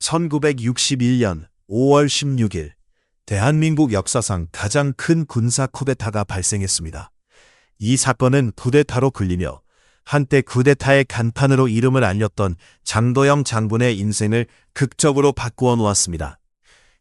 1961년 5월 16일 대한민국 역사상 가장 큰 군사 쿠데타가 발생했습니다. 이 사건은 쿠데타로 불리며 한때 쿠데타의 간판으로 이름을 알렸던 장도영 장군의 인생을 극적으로 바꾸어 놓았습니다.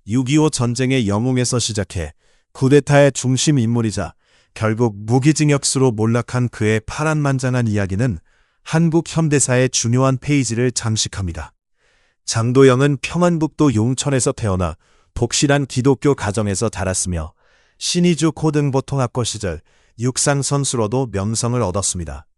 6.25 전쟁의 영웅에서 시작해 쿠데타의 중심 인물이자 결국 무기징역수로 몰락한 그의 파란만장한 이야기는 한국 현대사의 중요한 페이지를 장식합니다. 장도영은 평안북도 용천에서 태어나 독실한 기독교 가정에서 자랐으며 신의주 고등보통학교 시절 육상 선수로도 명성을 얻었습니다.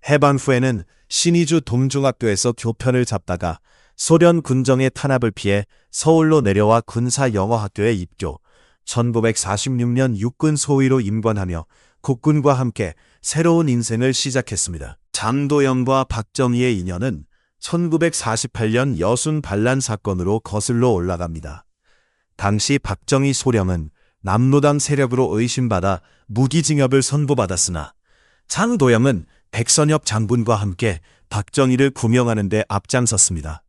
해방 후에는 신의주 동중학교에서 교편을 잡다가 소련 군정의 탄압을 피해 서울로 내려와 군사영어학교에 입교, 1946년 육군 소위로 임관하며 국군과 함께 새로운 인생을 시작했습니다. 장도영과 박정희의 인연은 1948년 여순 반란 사건으로 거슬러 올라갑니다. 당시 박정희 소령은 남로당 세력으로 의심받아 무기징역을 선고받았으나 장도영은 백선엽 장군과 함께 박정희를 구명하는 데 앞장섰습니다.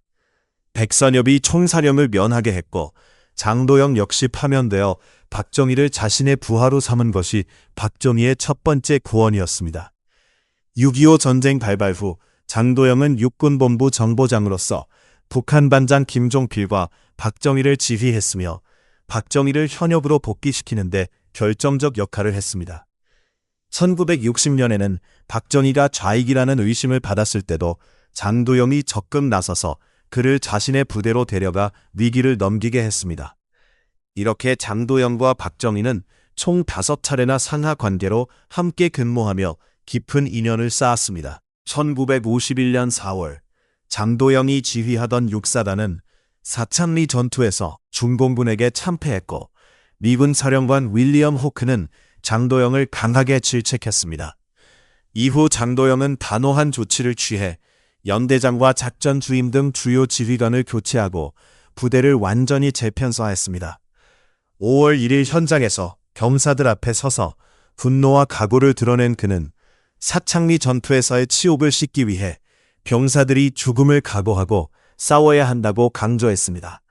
백선엽이 총사령을 면하게 했고 장도영 역시 파면되어 박정희를 자신의 부하로 삼은 것이 박정희의 첫 번째 구원이었습니다. 6.25 전쟁 발발 후 장도영은 육군본부 정보장으로서 북한반장 김종필과 박정희를 지휘했으며 박정희를 현역으로 복귀시키는 데 결정적 역할을 했습니다. 1960년에는 박정희가 좌익이라는 의심을 받았을 때도 장도영이 적극 나서서 그를 자신의 부대로 데려가 위기를 넘기게 했습니다. 이렇게 장도영과 박정희는 총 5차례나 상하 관계로 함께 근무하며 깊은 인연을 쌓았습니다. 1951년 4월 장도영이 지휘하던 육사단은 사창리 전투에서 중공군에게 참패했고 미군 사령관 윌리엄 호크는 장도영을 강하게 질책했습니다. 이후 장도영은 단호한 조치를 취해 연대장과 작전 주임 등 주요 지휘관을 교체하고 부대를 완전히 재편성했습니다. 5월 1일 현장에서 병사들 앞에 서서 분노와 각오를 드러낸 그는 사창리 전투에서의 치욕을 씻기 위해 병사들이 죽음을 각오하고 싸워야 한다고 강조했습니다.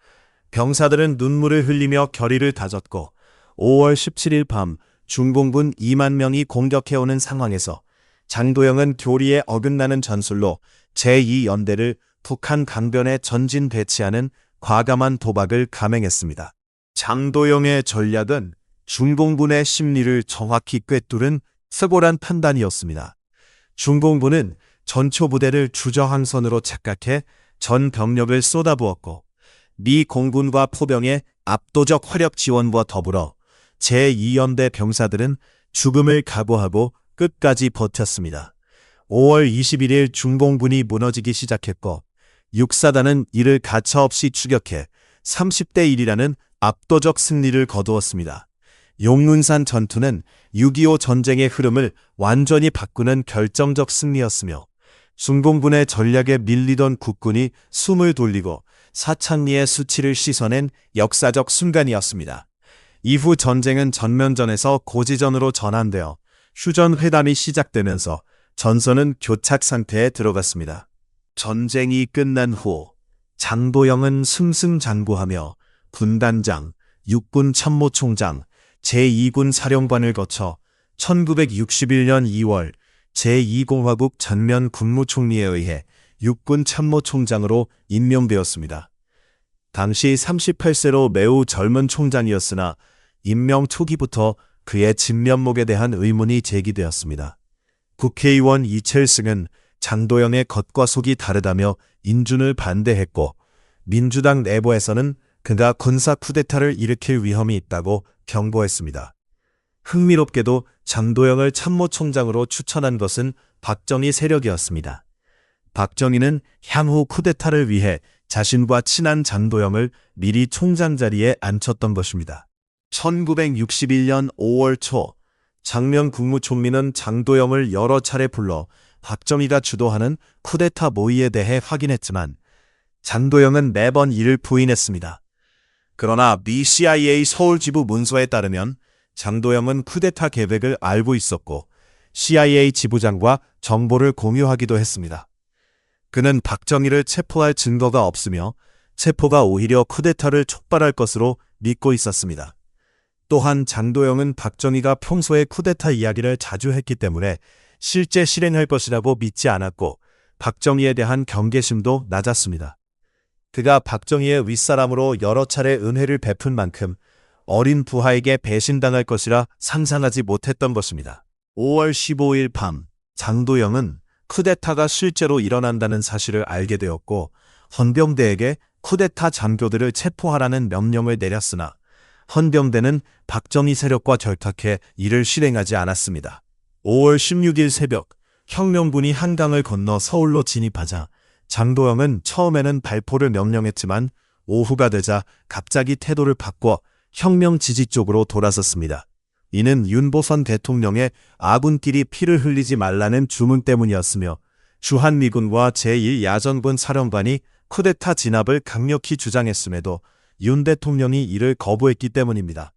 병사들은 눈물을 흘리며 결의를 다졌고 5월 17일 밤 중공군 2만 명이 공격해오는 상황에서 장도영은 교리에 어긋나는 전술로 제2연대를 북한 강변에 전진 배치하는 과감한 도박을 감행했습니다. 장도영의 전략은 중공군의 심리를 정확히 꿰뚫은 탁월한 판단이었습니다. 중공군은 전초 부대를 주저항선으로 착각해 전 병력을 쏟아부었고 미 공군과 포병의 압도적 화력 지원과 더불어 제2연대 병사들은 죽음을 각오하고 끝까지 버텼습니다. 5월 21일 중공군이 무너지기 시작했고 육사단은 이를 가차없이 추격해 30대 1이라는 압도적 승리를 거두었습니다. 용문산 전투는 6.25 전쟁의 흐름을 완전히 바꾸는 결정적 승리였으며 중공군의 전략에 밀리던 국군이 숨을 돌리고 사창리의 수치를 씻어낸 역사적 순간이었습니다. 이후 전쟁은 전면전에서 고지전으로 전환되어 휴전회담이 시작되면서 전선은 교착 상태에 들어갔습니다. 전쟁이 끝난 후 장도영은 승승장구하며 군단장, 육군 참모총장, 제2군 사령관을 거쳐 1961년 2월 제2공화국 전면 국무총리에 의해 육군 참모총장으로 임명되었습니다. 당시 38세로 매우 젊은 총장이었으나 임명 초기부터 그의 진면목에 대한 의문이 제기되었습니다. 국회의원 이철승은 장도영의 겉과 속이 다르다며 인준을 반대했고 민주당 내부에서는 그가 군사 쿠데타를 일으킬 위험이 있다고 경고했습니다. 흥미롭게도 장도영을 참모총장으로 추천한 것은 박정희 세력이었습니다. 박정희는 향후 쿠데타를 위해 자신과 친한 장도영을 미리 총장 자리에 앉혔던 것입니다. 1961년 5월 초 장면 국무총리는 장도영을 여러 차례 불러 박정희가 주도하는 쿠데타 모의에 대해 확인했지만 장도영은 매번 이를 부인했습니다. 그러나 미 CIA 서울지부 문서에 따르면 장도영은 쿠데타 계획을 알고 있었고 CIA 지부장과 정보를 공유하기도 했습니다. 그는 박정희를 체포할 증거가 없으며 체포가 오히려 쿠데타를 촉발할 것으로 믿고 있었습니다. 또한 장도영은 박정희가 평소에 쿠데타 이야기를 자주 했기 때문에 실제 실행할 것이라고 믿지 않았고 박정희에 대한 경계심도 낮았습니다. 그가 박정희의 윗사람으로 여러 차례 은혜를 베푼 만큼 어린 부하에게 배신당할 것이라 상상하지 못했던 것입니다. 5월 15일 밤 장도영은 쿠데타가 실제로 일어난다는 사실을 알게 되었고 헌병대에게 쿠데타 장교들을 체포하라는 명령을 내렸으나 헌병대는 박정희 세력과 결탁해 이를 실행하지 않았습니다. 5월 16일 새벽 혁명군이 한강을 건너 서울로 진입하자 장도영은 처음에는 발포를 명령했지만 오후가 되자 갑자기 태도를 바꿔 혁명 지지 쪽으로 돌아섰습니다. 이는 윤보선 대통령의 아군끼리 피를 흘리지 말라는 주문 때문이었으며 주한미군과 제1야전군 사령관이 쿠데타 진압을 강력히 주장했음에도 윤 대통령이 이를 거부했기 때문입니다.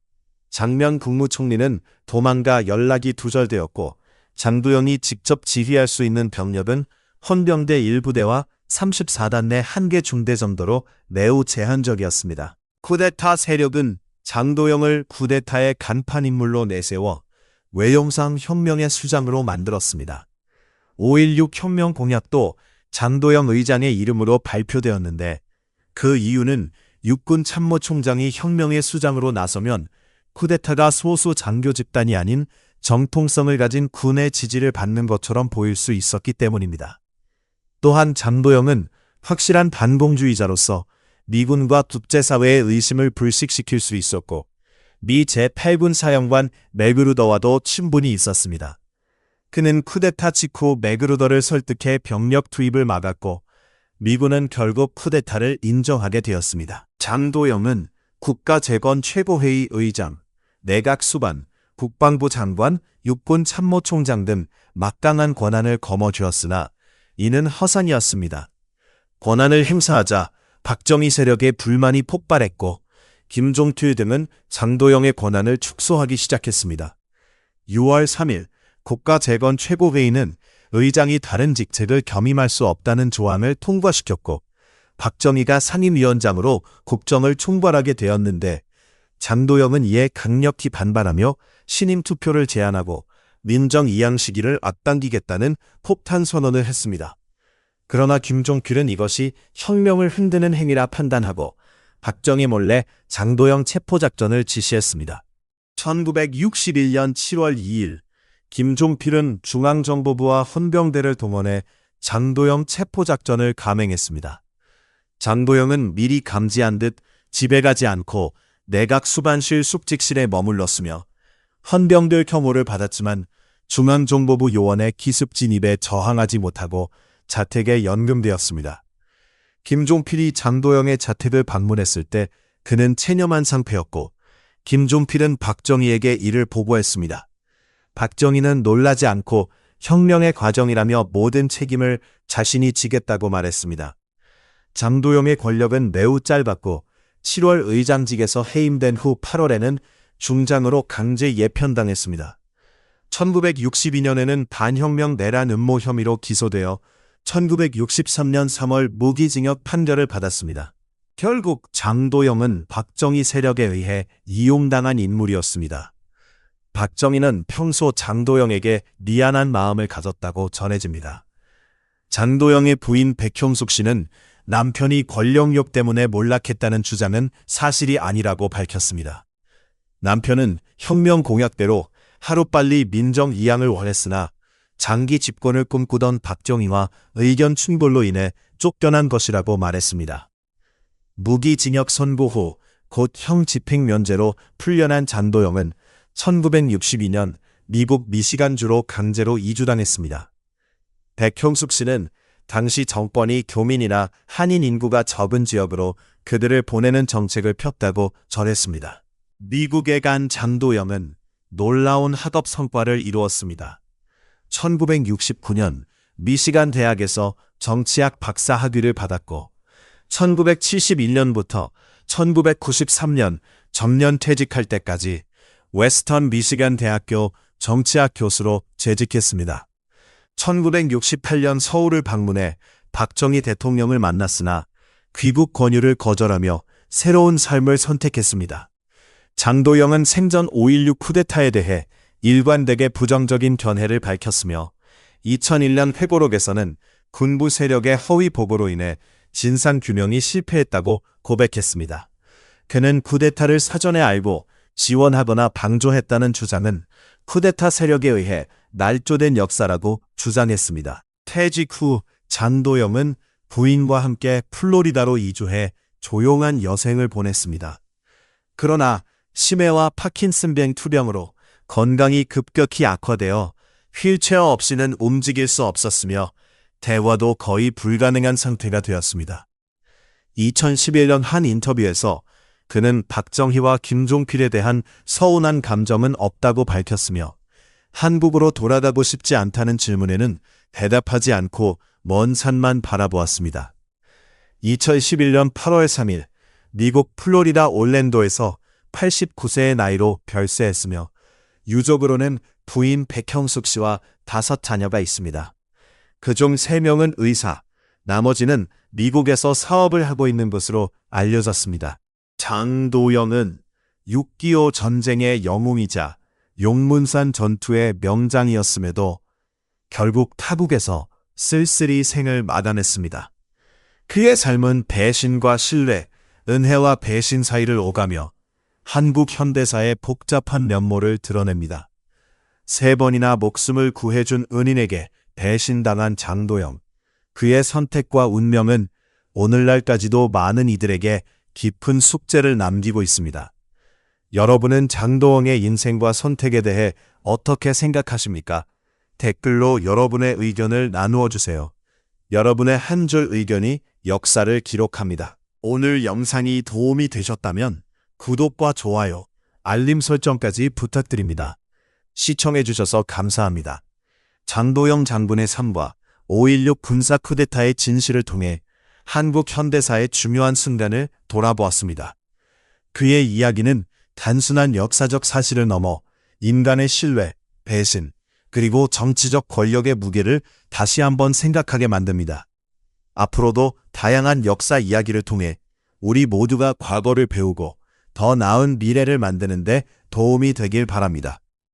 장면 국무총리는 도망가 연락이 두절되었고 장도영이 직접 지휘할 수 있는 병력은 헌병대 1부대와 34단 내 1개 중대 정도로 매우 제한적이었습니다. 쿠데타 세력은 장도영을 쿠데타의 간판 인물로 내세워 외용상 혁명의 수장으로 만들었습니다. 5.16 혁명 공약도 장도영 의장의 이름으로 발표되었는데 그 이유는 육군 참모총장이 혁명의 수장으로 나서면 쿠데타가 소수 장교 집단이 아닌 정통성을 가진 군의 지지를 받는 것처럼 보일 수 있었기 때문입니다. 또한 장도영은 확실한 반공주의자로서 미군과 국제사회의 의심을 불식시킬 수 있었고 미 제8군 사령관 맥그루더와도 친분이 있었습니다. 그는 쿠데타 직후 맥그루더를 설득해 병력 투입을 막았고 미군은 결국 쿠데타를 인정하게 되었습니다. 장도영은 국가재건 최고회의 의장, 내각수반, 국방부 장관, 육군 참모총장 등 막강한 권한을 거머쥐었으나 이는 허상이었습니다. 권한을 행사하자 박정희 세력의 불만이 폭발했고 김종필 등은 장도영의 권한을 축소하기 시작했습니다. 6월 3일 국가재건 최고회의는 의장이 다른 직책을 겸임할 수 없다는 조항을 통과시켰고 박정희가 상임위원장으로 국정을 총괄하게 되었는데 장도영은 이에 강력히 반발하며 신임 투표를 제안하고 민정 이양 시기를 앞당기겠다는 폭탄 선언을 했습니다. 그러나 김종필은 이것이 혁명을 흔드는 행위라 판단하고 박정희 몰래 장도영 체포작전을 지시했습니다. 1961년 7월 2일 김종필은 중앙정보부와 헌병대를 동원해 장도영 체포작전을 감행했습니다. 장도영은 미리 감지한 듯 집에 가지 않고 내각수반실 숙직실에 머물렀으며 헌병들 혐오를 받았지만 중앙정보부 요원의 기습 진입에 저항하지 못하고 자택에 연금되었습니다. 김종필이 장도영의 자택을 방문했을 때 그는 체념한 상태였고 김종필은 박정희에게 이를 보고했습니다. 박정희는 놀라지 않고 혁명의 과정이라며 모든 책임을 자신이 지겠다고 말했습니다. 장도영의 권력은 매우 짧았고 7월 의장직에서 해임된 후 8월에는 중장으로 강제 예편당했습니다. 1962년에는 반혁명 내란 음모 혐의로 기소되어 1963년 3월 무기징역 판결을 받았습니다. 결국 장도영은 박정희 세력에 의해 이용당한 인물이었습니다. 박정희는 평소 장도영에게 미안한 마음을 가졌다고 전해집니다. 장도영의 부인 백형숙 씨는 남편이 권력욕 때문에 몰락했다는 주장은 사실이 아니라고 밝혔습니다. 남편은 혁명 공약대로 하루빨리 민정 이양을 원했으나 장기 집권을 꿈꾸던 박정희와 의견 충돌로 인해 쫓겨난 것이라고 말했습니다. 무기징역 선고 후 곧 형 집행 면제로 풀려난 장도영은 1962년 미국 미시간주로 강제로 이주당했습니다. 백형숙 씨는 당시 정권이 교민이나 한인 인구가 적은 지역으로 그들을 보내는 정책을 폈다고 전했습니다. 미국에 간 장도영은 놀라운 학업 성과를 이루었습니다. 1969년 미시간 대학에서 정치학 박사 학위를 받았고 1971년부터 1993년 정년 퇴직할 때까지 웨스턴 미시간 대학교 정치학 교수로 재직했습니다. 1968년 서울을 방문해 박정희 대통령을 만났으나 귀국 권유를 거절하며 새로운 삶을 선택했습니다. 장도영은 생전 5.16 쿠데타에 대해 일관되게 부정적인 견해를 밝혔으며 2001년 회고록에서는 군부 세력의 허위 보고로 인해 진상규명이 실패했다고 고백했습니다. 그는 쿠데타를 사전에 알고 지원하거나 방조했다는 주장은 쿠데타 세력에 의해 날조된 역사라고 주장했습니다. 퇴직 후 장도영은 부인과 함께 플로리다로 이주해 조용한 여생을 보냈습니다. 그러나 치매와 파킨슨병 투병으로 건강이 급격히 악화되어 휠체어 없이는 움직일 수 없었으며 대화도 거의 불가능한 상태가 되었습니다. 2011년 한 인터뷰에서 그는 박정희와 김종필에 대한 서운한 감정은 없다고 밝혔으며 한국으로 돌아가고 싶지 않다는 질문에는 대답하지 않고 먼 산만 바라보았습니다. 2011년 8월 3일 미국 플로리다 올랜도에서 89세의 나이로 별세했으며 유족으로는 부인 백형숙 씨와 5 자녀가 있습니다. 그중 3명은 의사, 나머지는 미국에서 사업을 하고 있는 것으로 알려졌습니다. 장도영은 6.25 전쟁의 영웅이자 용문산 전투의 명장이었음에도 결국 타국에서 쓸쓸히 생을 마감했습니다. 그의 삶은 배신과 신뢰, 은혜와 배신 사이를 오가며 한국 현대사의 복잡한 면모를 드러냅니다. 3번이나 목숨을 구해준 은인에게 배신당한 장도영. 그의 선택과 운명은 오늘날까지도 많은 이들에게 깊은 숙제를 남기고 있습니다. 여러분은 장도영의 인생과 선택에 대해 어떻게 생각하십니까? 댓글로 여러분의 의견을 나누어 주세요. 여러분의 한 줄 의견이 역사를 기록합니다. 오늘 영상이 도움이 되셨다면 구독과 좋아요, 알림 설정까지 부탁드립니다. 시청해주셔서 감사합니다. 장도영 장군의 삶과 5.16 군사 쿠데타의 진실을 통해 한국 현대사의 중요한 순간을 돌아보았습니다. 그의 이야기는 단순한 역사적 사실을 넘어 인간의 신뢰, 배신, 그리고 정치적 권력의 무게를 다시 한번 생각하게 만듭니다. 앞으로도 다양한 역사 이야기를 통해 우리 모두가 과거를 배우고 더 나은 미래를 만드는 데 도움이 되길 바랍니다.